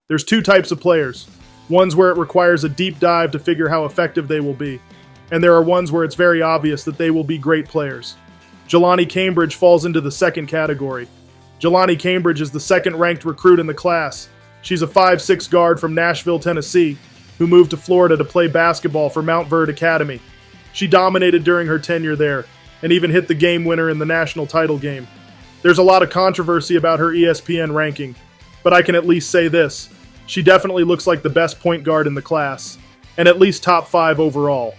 There's two types of players. Ones where it requires a deep dive to figure how effective they will be, and there are ones where it's very obvious that they will be great players. Jaloni Cambridge falls into the second category. Jaloni Cambridge is the second-ranked recruit in the class. She's a 5'6" guard from Nashville, Tennessee, who moved to Florida to play basketball for Mount Verde Academy. She dominated during her tenure there, and even hit the game winner in the national title game. There's a lot of controversy about her ESPN ranking, but I can at least say this. She definitely looks like the best point guard in the class, and at least top 5 overall.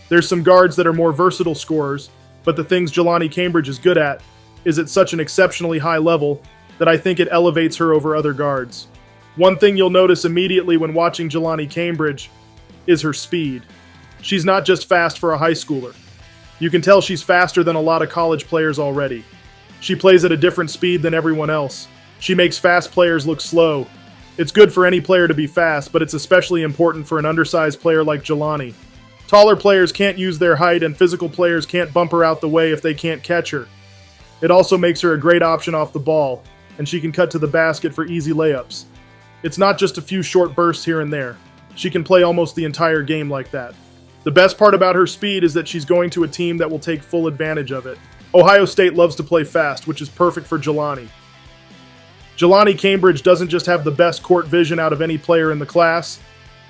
There's some guards that are more versatile scorers, but the things Jaloni Cambridge is good at is at such an exceptionally high level that I think it elevates her over other guards. One thing you'll notice immediately when watching Jaloni Cambridge is her speed. She's not just fast for a high schooler. You can tell she's faster than a lot of college players already. She plays at a different speed than everyone else. She makes fast players look slow. It's good for any player to be fast, but it's especially important for an undersized player like Jaloni. Taller players can't use their height, and physical players can't bump her out the way if they can't catch her. It also makes her a great option off the ball, and she can cut to the basket for easy layups. It's not just a few short bursts here and there. She can play almost the entire game like that. The best part about her speed is that she's going to a team that will take full advantage of it. Ohio State loves to play fast, which is perfect for Jaloni. Jaloni Cambridge doesn't just have the best court vision out of any player in the class.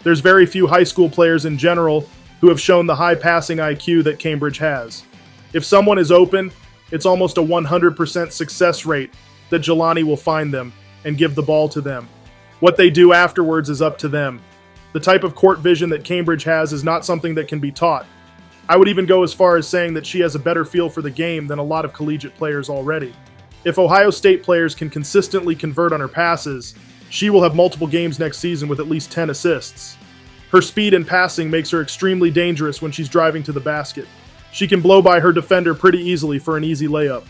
There's very few high school players in general who have shown the high passing IQ that Cambridge has. If someone is open, it's almost a 100% success rate that Jaloni will find them and give the ball to them. What they do afterwards is up to them. The type of court vision that Cambridge has is not something that can be taught. I would even go as far as saying that she has a better feel for the game than a lot of collegiate players already. If Ohio State players can consistently convert on her passes, she will have multiple games next season with at least 10 assists. Her speed and passing makes her extremely dangerous when she's driving to the basket. She can blow by her defender pretty easily for an easy layup.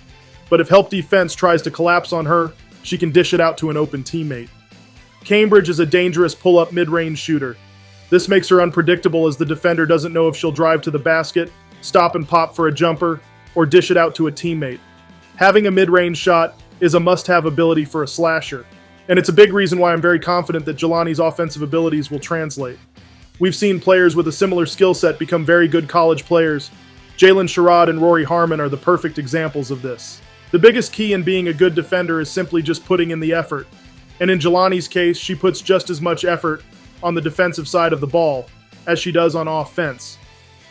But if help defense tries to collapse on her, she can dish it out to an open teammate. Cambridge is a dangerous pull-up mid-range shooter. This makes her unpredictable as the defender doesn't know if she'll drive to the basket, stop and pop for a jumper, or dish it out to a teammate. Having a mid-range shot is a must-have ability for a slasher, and it's a big reason why I'm very confident that Jaloni's offensive abilities will translate. We've seen players with a similar skill set become very good college players. Jalen Sherrod and Rory Harmon are the perfect examples of this. The biggest key in being a good defender is simply just putting in the effort, and in Jaloni's case, she puts just as much effort on the defensive side of the ball as she does on offense.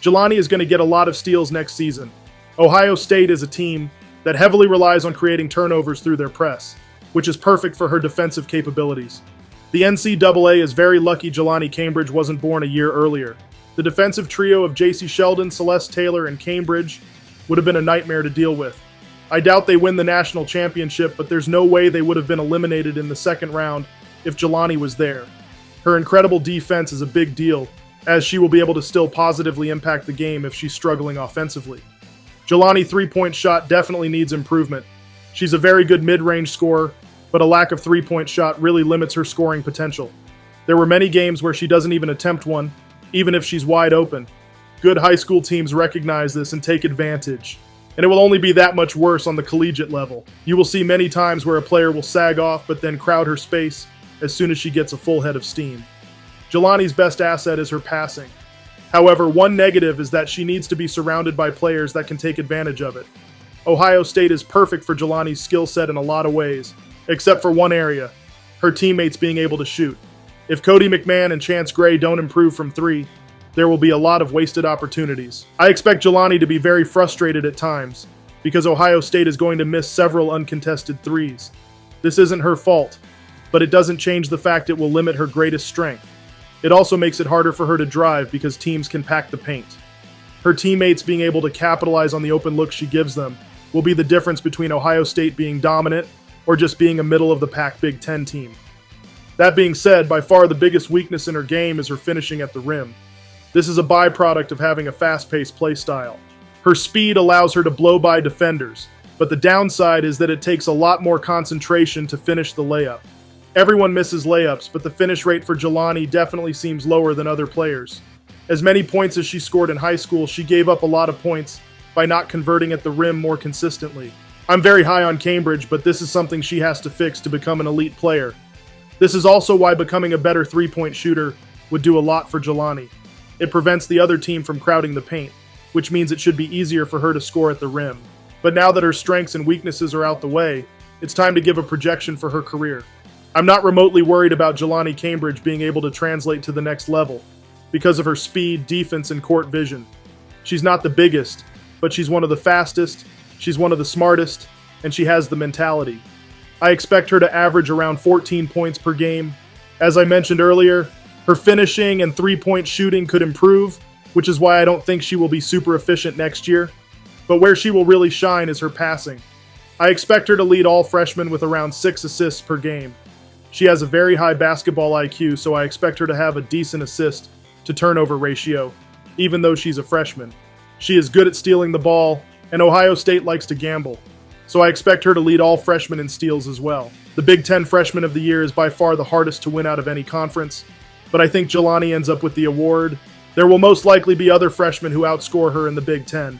Jaloni is going to get a lot of steals next season. Ohio State is a team that heavily relies on creating turnovers through their press, which is perfect for her defensive capabilities. The NCAA is very lucky Jaloni Cambridge wasn't born a year earlier. The defensive trio of J.C. Sheldon, Celeste Taylor, and Cambridge would have been a nightmare to deal with. I doubt they win the national championship, but there's no way they would have been eliminated in the second round if Jaloni was there. Her incredible defense is a big deal, as she will be able to still positively impact the game if she's struggling offensively. Jaloni's three-point shot definitely needs improvement. She's a very good mid-range scorer, but a lack of three-point shot really limits her scoring potential. There were many games where she doesn't even attempt one, even if she's wide open. Good high school teams recognize this and take advantage. And it will only be that much worse on the collegiate level. You will see many times where a player will sag off but then crowd her space as soon as she gets a full head of steam. Jaloni's best asset is her passing. However, one negative is that she needs to be surrounded by players that can take advantage of it. Ohio State is perfect for Jaloni's skill set in a lot of ways, except for one area, her teammates being able to shoot. If Cody McMahon and Chance Gray don't improve from three, there will be a lot of wasted opportunities. I expect Jaloni to be very frustrated at times, because Ohio State is going to miss several uncontested threes. This isn't her fault, but it doesn't change the fact it will limit her greatest strength. It also makes it harder for her to drive because teams can pack the paint. Her teammates being able to capitalize on the open looks she gives them will be the difference between Ohio State being dominant or just being a middle-of-the-pack Big Ten team. That being said, by far the biggest weakness in her game is her finishing at the rim. This is a byproduct of having a fast-paced play style. Her speed allows her to blow by defenders, but the downside is that it takes a lot more concentration to finish the layup. Everyone misses layups, but the finish rate for Jaloni definitely seems lower than other players. As many points as she scored in high school, she gave up a lot of points by not converting at the rim more consistently. I'm very high on Cambridge, but this is something she has to fix to become an elite player. This is also why becoming a better three-point shooter would do a lot for Jaloni. It prevents the other team from crowding the paint, which means it should be easier for her to score at the rim. But now that her strengths and weaknesses are out the way, it's time to give a projection for her career. I'm not remotely worried about Jaloni Cambridge being able to translate to the next level because of her speed, defense, and court vision. She's not the biggest, but she's one of the fastest, she's one of the smartest, and she has the mentality. I expect her to average around 14 points per game. As I mentioned earlier, her finishing and three-point shooting could improve, which is why I don't think she will be super efficient next year. But where she will really shine is her passing. I expect her to lead all freshmen with around 6 assists per game. She has a very high basketball IQ, so I expect her to have a decent assist to turnover ratio, even though she's a freshman. She is good at stealing the ball, and Ohio State likes to gamble, so I expect her to lead all freshmen in steals as well. The Big Ten Freshman of the Year is by far the hardest to win out of any conference, but I think Jaloni ends up with the award. There will most likely be other freshmen who outscore her in the Big Ten,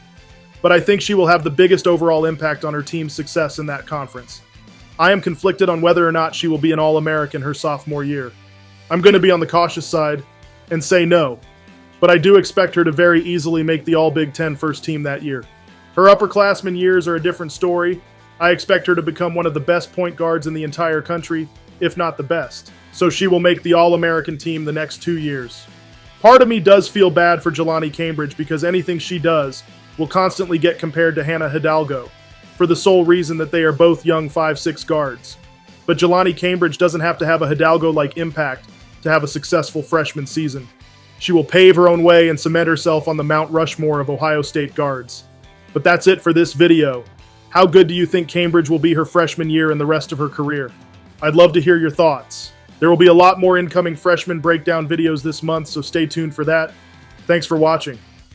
but I think she will have the biggest overall impact on her team's success in that conference. I am conflicted on whether or not she will be an All-American her sophomore year. I'm going to be on the cautious side and say no, but I do expect her to very easily make the All-Big Ten first team that year. Her upperclassmen years are a different story. I expect her to become one of the best point guards in the entire country, if not the best. So she will make the All-American team the next 2 years. Part of me does feel bad for Jaloni Cambridge because anything she does will constantly get compared to Hannah Hidalgo, for the sole reason that they are both young 5'6" guards. But Jaloni Cambridge doesn't have to have a Hidalgo-like impact to have a successful freshman season. She will pave her own way and cement herself on the Mount Rushmore of Ohio State guards. But that's it for this video. How good do you think Cambridge will be her freshman year and the rest of her career? I'd love to hear your thoughts. There will be a lot more incoming freshman breakdown videos this month, so stay tuned for that. Thanks for watching.